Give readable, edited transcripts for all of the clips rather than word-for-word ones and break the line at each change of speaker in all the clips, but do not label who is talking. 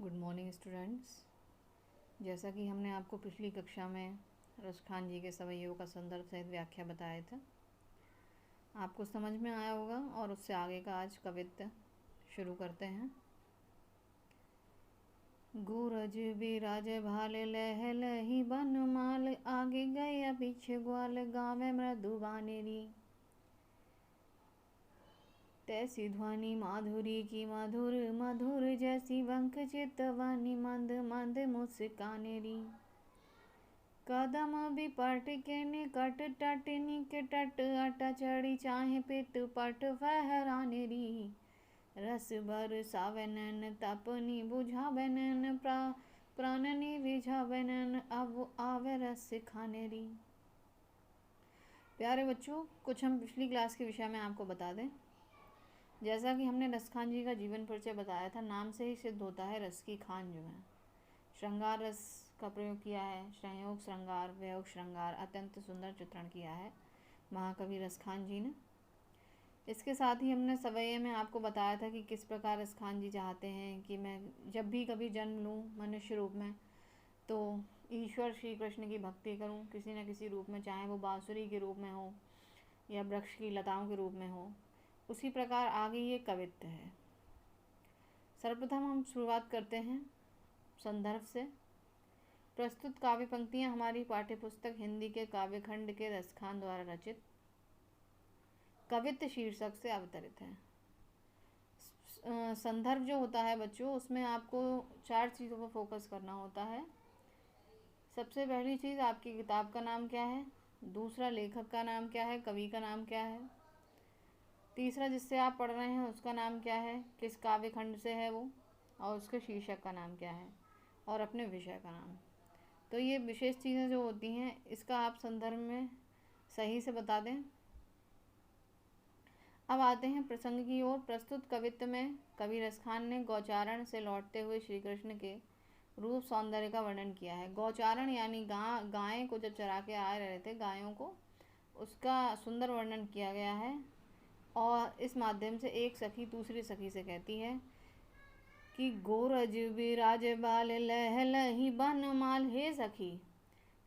Good morning students. जैसा कि हमने आपको पिछली कक्षा में रसखान जी के सवैयों का संदर्भ सहित व्याख्या बताए थे, आपको समझ में आया होगा और उससे आगे का आज कवित्त शुरू करते हैं। गूरज बिराज भाल लह लही बन माल, आगे गया पीछे ग्वाल, गावे मृदु बानेरी। तैसी ध्वनि माधुरी की मधुर मधुर, जैसी वंक चितवानी मंद मंद मुस्कानेरी। कदम बिपट के निकट टट निकट अट चढ़ी, चाहे पित पट फहरानेरी। रस भर सावनन तपनी बुझावनन, प्राणनी विझावनन, अब आवे रस खानेरी। प्यारे बच्चों, कुछ हम पिछली क्लास के विषय में आपको बता दें। जैसा कि हमने रसखान जी का जीवन परिचय बताया था, नाम से ही सिद्ध होता है रस की खान जो है। श्रृंगार रस का प्रयोग किया है, संयोग श्रृंगार, वियोग श्रृंगार, अत्यंत सुंदर चित्रण किया है महाकवि रसखान जी ने। इसके साथ ही हमने सवैये में आपको बताया था कि किस प्रकार रसखान जी चाहते हैं कि मैं जब भी कभी जन्म लूँ मनुष्य रूप में, तो ईश्वर श्री कृष्ण की भक्ति करूँ किसी न किसी रूप में, चाहे वो बांसुरी के रूप में हो या वृक्ष की लताओं के रूप में हो। उसी प्रकार आगे ये कवित्त है। सर्वप्रथम हम शुरुआत करते हैं संदर्भ से। प्रस्तुत काव्य पंक्तियाँ हमारी पाठ्यपुस्तक हिंदी के काव्यखंड के रसखान द्वारा रचित कवित्त शीर्षक से अवतरित है। संदर्भ जो होता है बच्चों, उसमें आपको 4 चीज़ों पर फोकस करना होता है। सबसे पहली चीज़, आपकी किताब का नाम क्या है। दूसरा, लेखक का नाम क्या है, कवि का नाम क्या है। तीसरा, जिससे आप पढ़ रहे हैं उसका नाम क्या है, किस काव्य खंड से है वो, और उसके शीर्षक का नाम क्या है, और अपने विषय का नाम। तो ये विशेष चीज़ें जो होती हैं, इसका आप संदर्भ में सही से बता दें। अब आते हैं प्रसंग की ओर। प्रस्तुत कवित्त में कवि रसखान ने गौचारण से लौटते हुए श्री कृष्ण के रूप सौंदर्य का वर्णन किया है। गौचारण यानी गाय को जब चरा के आ रहे थे, गायों को, उसका सुंदर वर्णन किया गया है। और इस माध्यम से एक सखी दूसरी सखी से कहती है कि गोरज बिराज बाल लह लही बन माल। हे सखी,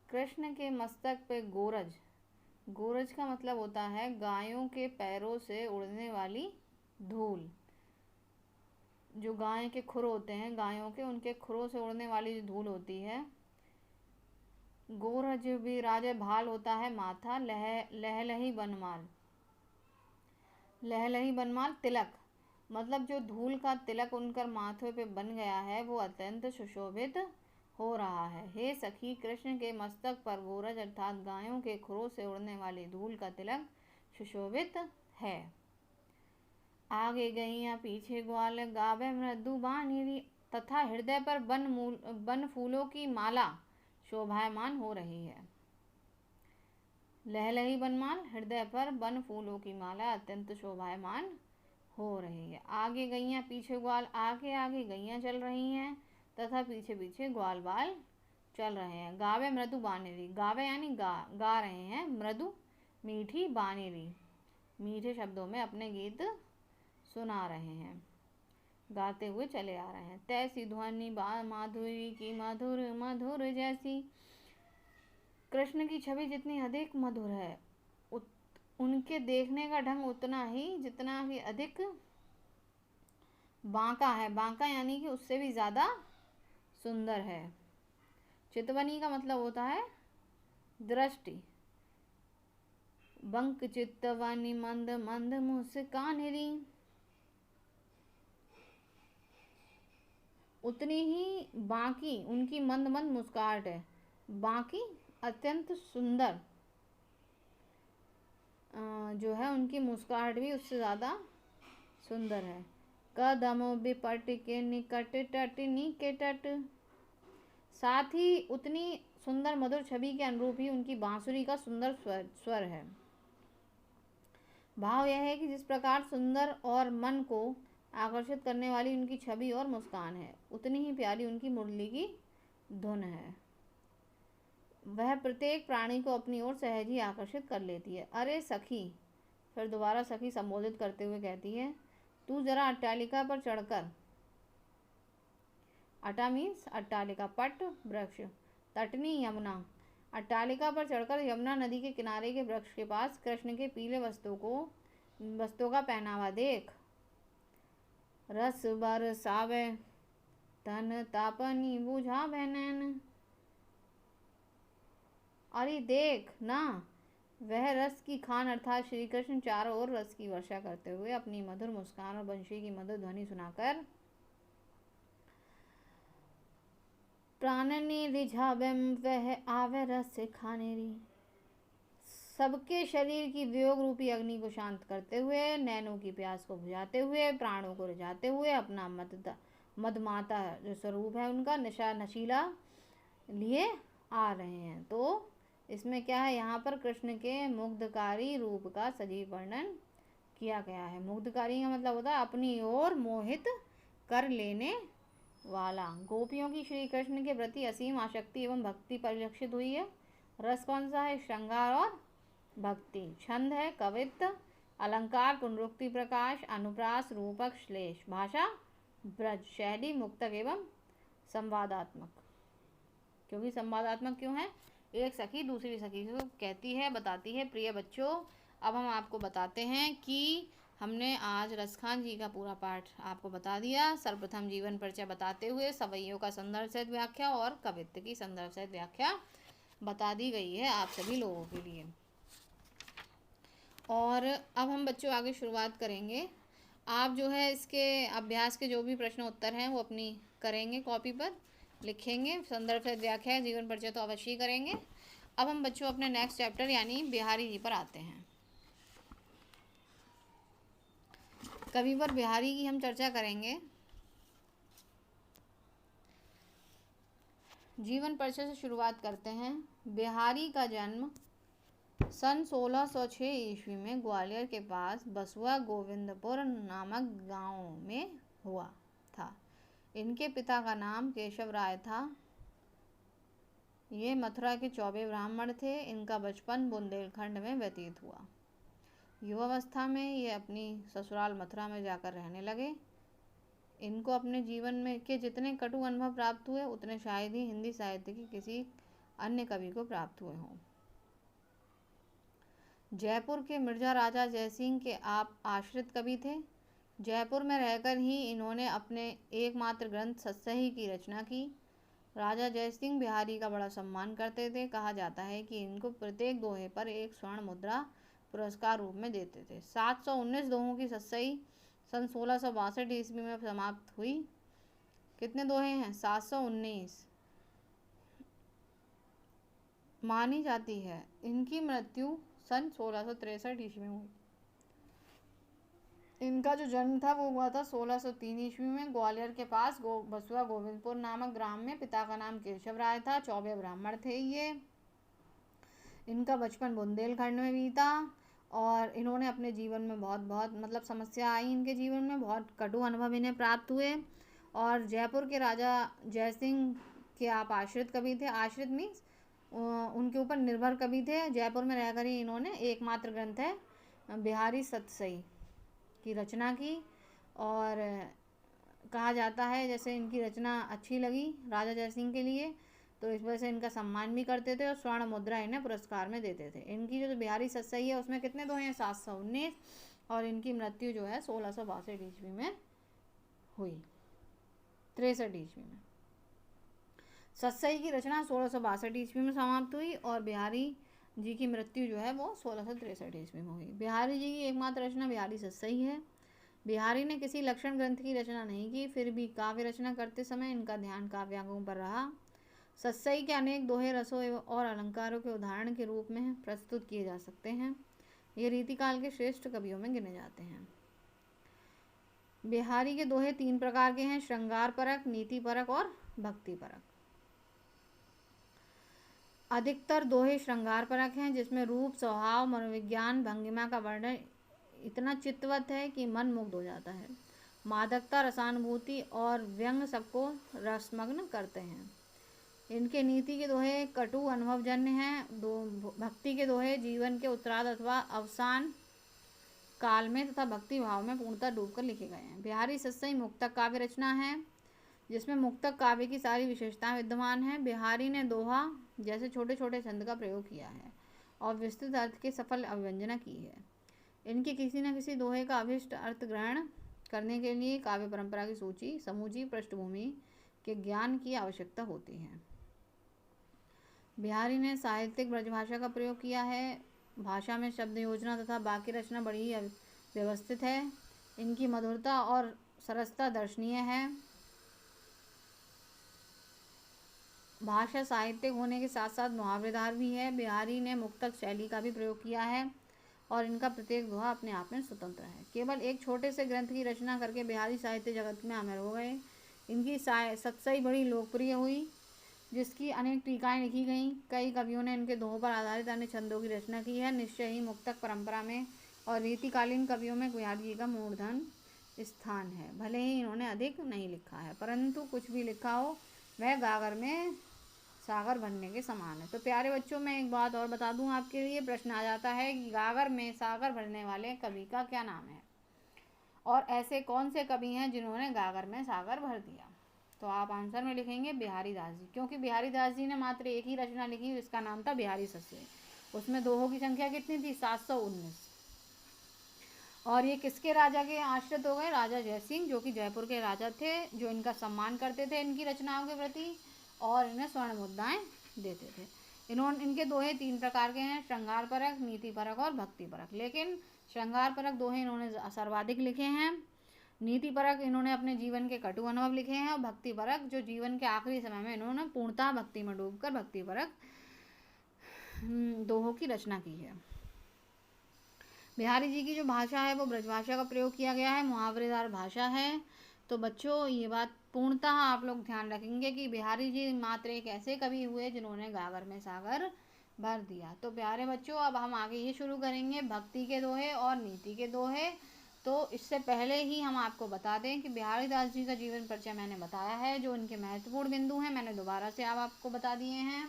कृष्ण के मस्तक पे गोरज, गोरज का मतलब होता है गायों के पैरों से उड़ने वाली धूल। जो गाय के खुर होते हैं, गायों के, उनके खुरों से उड़ने वाली जो धूल होती है। गोरज बिराज, भाल होता है माथा, लह लही बनमाल, लहलही बनमाल तिलक, मतलब जो धूल का तिलक उनकर माथे पे बन गया है वो अत्यंत सुशोभित हो रहा है। हे सखी, कृष्ण के मस्तक पर गोरज अर्थात गायों के खुरों से उड़ने वाली धूल का तिलक सुशोभित है। आगे गैया पीछे ग्वाल, गावे मृदु बानेरी, तथा हृदय पर बन फूलों की माला शोभायमान हो रही है। लहलही बनमाल, हृदय पर बन फूलों की माला अत्यंत शोभायमान हो रही है। आगे गैया पीछे ग्वाल, आगे आगे गैया चल रही हैं तथा पीछे पीछे ग्वाल बाल चल रहे हैं। गावे मृदु बानेरी, गावे यानी गा रहे हैं, मृदु मीठी, बानेरी मीठे शब्दों में अपने गीत सुना रहे हैं, गाते हुए चले आ रहे हैं। तैसी ध्वनि माधुरी की मधुर मधुर, जैसी कृष्ण की छवि जितनी अधिक मधुर है, उनके देखने का ढंग उतना ही, जितना ही अधिक बांका है। बांका यानी कि उससे भी ज़्यादा सुंदर है। चितवनी का मतलब होता है दृष्टि। बंक चितवनी मंद मंद मुस्कानेरी, उतनी ही बाकी उनकी मंद मंद मुस्काहट है। बाकी अत्यंत सुंदर जो है, उनकी मुस्कुराहट भी उससे ज़्यादा सुंदर है। कदम बिपट के निकट टट निकट, साथ ही उतनी सुंदर मधुर छवि के अनुरूप ही उनकी बांसुरी का सुंदर स्वर है। भाव यह है कि जिस प्रकार सुंदर और मन को आकर्षित करने वाली उनकी छवि और मुस्कान है, उतनी ही प्यारी उनकी मुरली की धुन है। वह प्रत्येक प्राणी को अपनी ओर सहज ही आकर्षित कर लेती है। अरे सखी, फिर दोबारा सखी संबोधित करते हुए कहती है, तू जरा अट्टालिका पर चढ़कर अटा मीन्स अट्टालिका, पट वृक्ष, तटनी यमुना, अट्टालिका पर चढ़कर यमुना नदी के किनारे के वृक्ष के पास कृष्ण के पीले वस्त्रों का पहनावा देख। रस बरसावे तन तापनी बुझावे नैन, अरे देख ना, वह रस की खान अर्थात श्री कृष्ण चारों ओर रस की वर्षा करते हुए अपनी मधुर मुस्कान और बंशी की मधुर ध्वनि सुनाकर प्राणनी रिझावेम, वह आवे रस से खाने री, सबके शरीर की वियोग रूपी अग्नि को शांत करते हुए, नैनों की प्यास को बुझाते हुए, प्राणों को रिझाते हुए अपना मदमाता जो स्वरूप है उनका नशीला लिए आ रहे हैं। तो इसमें क्या है, यहाँ पर कृष्ण के मुग्धकारी रूप का सजीव वर्णन किया गया है। मुग्धकारी का मतलब होता है अपनी ओर मोहित कर लेने वाला। गोपियों की श्री कृष्ण के प्रति असीम आसक्ति एवं भक्ति परिलक्षित हुई है। रस कौन सा है? श्रृंगार और भक्ति। छंद है कवित्व, अलंकार, पुनरुक्ति, प्रकाश, अनुप्रास, रूपक, श्लेष, भाषा ब्रज, शैली मुक्तक एवं संवादात्मक। क्योंकि संवादात्मक क्यों है? एक सखी दूसरी सखी को कहती है, बताती है। प्रिय बच्चों, अब हम आपको बताते हैं कि हमने आज रसखान जी का पूरा पाठ आपको बता दिया। सर्वप्रथम जीवन परिचय बताते हुए सवैयों का संदर्भ सहित व्याख्या और कवित्व की संदर्भ सहित व्याख्या बता दी गई है आप सभी लोगों के लिए। और अब हम बच्चों आगे शुरुआत करेंगे। आप जो है इसके अभ्यास के जो भी प्रश्न उत्तर हैं वो अपनी करेंगे, कॉपी पर लिखेंगे। संदर्भ सहित व्याख्या, जीवन परिचय तो अवश्य ही करेंगे। अब हम बच्चों अपने नेक्स्ट चैप्टर यानी बिहारी जी पर आते हैं। कविवर बिहारी की हम चर्चा करेंगे। जीवन परिचय से शुरुआत करते हैं। बिहारी का जन्म सन 1606 ईस्वी में ग्वालियर के पास बसुआ गोविंदपुर नामक गांव में हुआ था। इनके पिता का नाम केशव राय था। ये मथुरा के चौबे ब्राह्मण थे। इनका बचपन बुंदेलखंड में व्यतीत हुआ। युवावस्था में ये अपनी ससुराल मथुरा में जाकर रहने लगे। इनको अपने जीवन में के जितने कटु अनुभव प्राप्त हुए उतने शायद ही हिंदी साहित्य की किसी अन्य कवि को प्राप्त हुए हों। जयपुर के मिर्जा राजा जयसिंह के आप आश्रित कवि थे। जयपुर में रहकर ही इन्होंने अपने एकमात्र ग्रंथ सत्सही की रचना की। राजा जयसिंह बिहारी का बड़ा सम्मान करते थे। कहा जाता है कि इनको प्रत्येक दोहे पर एक स्वर्ण मुद्रा पुरस्कार रूप में देते थे। 719 दोहों की सत्सही सन 1662 ईस्वी में समाप्त हुई। कितने दोहे हैं? 719 मानी जाती है। इनकी मृत्यु सन 1663 ईस्वी में हुई। इनका जो जन्म था वो हुआ था 1603 ईस्वी में ग्वालियर के पास बसुआ गोविंदपुर नामक ग्राम में। पिता का नाम केशव राय था। चौबे ब्राह्मण थे ये। इनका बचपन बुंदेलखंड में बीता और इन्होंने अपने जीवन में बहुत मतलब समस्या आई इनके जीवन में, बहुत कटु अनुभव इन्हें प्राप्त हुए। और जयपुर के राजा जयसिंह के आप आश्रित कवि थे। आश्रित मीन्स उनके ऊपर निर्भर कवि थे। जयपुर में रहकर ही इन्होंने एकमात्र ग्रंथ है बिहारी सत्सही की रचना की। और कहा जाता है जैसे इनकी रचना अच्छी लगी राजा जयसिंह के लिए तो इस वजह से इनका सम्मान भी करते थे और स्वर्ण मुद्रा इन्हें पुरस्कार में देते थे। इनकी जो बिहारी सत्सही है उसमें कितने दोहे हैं? 719 और इनकी मृत्यु जो है 1662 ईस्वी में हुई, 63 ईस्वी में। सत्सही की रचना 1662 ईस्वी में समाप्त हुई और बिहारी जी की मृत्यु जो है वो 1663 ईस्वी में हुई। बिहारी जी की एकमात्र रचना बिहारी सत्सही है। बिहारी ने किसी लक्षण ग्रंथ की रचना नहीं की, फिर भी काव्य रचना करते समय इनका ध्यान काव्यांगों पर रहा। सत्सही के अनेक दोहे रसों और अलंकारों के उदाहरण के रूप में प्रस्तुत किए जा सकते हैं। ये रीतिकाल के श्रेष्ठ कवियों में गिने जाते हैं। बिहारी के दोहे 3 प्रकार के हैं: श्रृंगार परक, नीति परक और भक्ति परक। अधिकतर दोहे श्रृंगार परक हैं जिसमें रूप, स्वभाव, मनोविज्ञान, भंगिमा का वर्णन इतना चित्तवत है कि मन मुग्ध हो जाता है। मादकता, रसानुभूति और व्यंग सबको रसमग्न करते हैं। इनके नीति के दोहे कटु अनुभवजन्य हैं। भक्ति के दोहे जीवन के उत्तरार्ध अथवा अवसान काल में तथा भक्ति भाव में पूर्णतः डूबकर लिखे गए हैं। बिहारी सत्सही मुक्तक काव्य रचना है। जिसमें मुक्तक काव्य की सारी विशेषताएं विद्यमान हैं। बिहारी ने दोहा जैसे छोटे छोटे छंद का प्रयोग किया है और विस्तृत अर्थ की सफल अभिव्यंजना की है। इनके किसी न किसी दोहे का अभिष्ट अर्थ ग्रहण करने के लिए काव्य परंपरा की सूची समूची पृष्ठभूमि के ज्ञान की आवश्यकता होती है। बिहारी ने साहित्यिक ब्रजभाषा का प्रयोग किया है। भाषा में शब्द योजना तथा वाक्य रचना बड़ी ही व्यवस्थित है। इनकी मधुरता और सरसता दर्शनीय है। भाषा साहित्यिक होने के साथ साथ मुहावरेदार भी है। बिहारी ने मुक्तक शैली का भी प्रयोग किया है और इनका प्रत्येक दोहा अपने आप में स्वतंत्र है। केवल एक छोटे से ग्रंथ की रचना करके बिहारी साहित्य जगत में अमर हो गए। इनकी सतसई बड़ी लोकप्रिय हुई, जिसकी अनेक टीकाएं लिखी गईं। कई कवियों ने इनके दोहों पर आधारित अन्य छंदों की रचना की है। निश्चय ही मुक्तक परंपरा में और रीतिकालीन कवियों में बिहारी जी का मूर्धन स्थान है। भले ही इन्होंने अधिक नहीं लिखा है, परंतु कुछ भी लिखा हो वह गागर में सागर भरने के समान है। तो प्यारे बच्चों, मैं एक बात और बता दूं आपके लिए, प्रश्न आ जाता है कि गागर में सागर भरने वाले कवि का क्या नाम है और ऐसे कौन से कवि हैं जिन्होंने गागर में सागर भर दिया। तो आप आंसर में लिखेंगे बिहारी दास जी, क्योंकि बिहारी दास जी ने मात्र एक ही रचना लिखी, इसका नाम था बिहारी सस्से। उसमें दोहों की संख्या कितनी थी? 719। और ये किसके राजा के आश्रित हो गए? राजा जयसिंह, जो कि जयपुर के राजा थे, जो इनका सम्मान करते थे इनकी रचनाओं के प्रति और इन्हें स्वर्ण मुद्राएं देते थे। इनके दोहे 3 प्रकार के हैं, श्रृंगार परक, नीति परक और भक्ति परक। लेकिन श्रृंगार परक दोहे इन्होंने सर्वाधिक लिखे हैं। नीति परक इन्होंने अपने जीवन के कटु अनुभव लिखे हैं और भक्ति परक जो जीवन के आखिरी समय में इन्होंने पूर्णतः भक्ति में डूबकर भक्ति परक दोहों की रचना की है। बिहारी जी की जो भाषा है वो ब्रजभाषा का प्रयोग किया गया है, मुहावरेदार भाषा है। तो बच्चों, ये बात पूर्णतः आप लोग ध्यान रखेंगे कि बिहारी जी मात्र एक ऐसे कवि हुए जिन्होंने गागर में सागर भर दिया। तो प्यारे बच्चों, अब हम आगे ये शुरू करेंगे भक्ति के दोहे और नीति के दोहे। तो इससे पहले ही हम आपको बता दें कि बिहारी दास जी का जीवन परिचय मैंने बताया है, जो इनके महत्वपूर्ण बिंदु हैं मैंने दोबारा से अब आपको बता दिए हैं।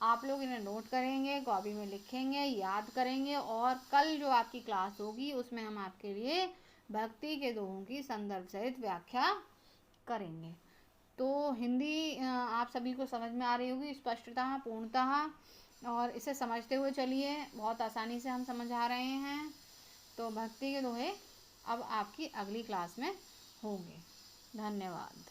आप लोग इन्हें नोट करेंगे, कॉपी में लिखेंगे, याद करेंगे और कल जो आपकी क्लास होगी उसमें हम आपके लिए भक्ति के दोहों की संदर्भ सहित व्याख्या करेंगे। तो हिंदी आप सभी को समझ में आ रही होगी स्पष्टतः, पूर्णतः, और इसे समझते हुए चलिए, बहुत आसानी से हम समझा रहे हैं। तो भक्ति के दोहे अब आपकी अगली क्लास में होंगे। धन्यवाद।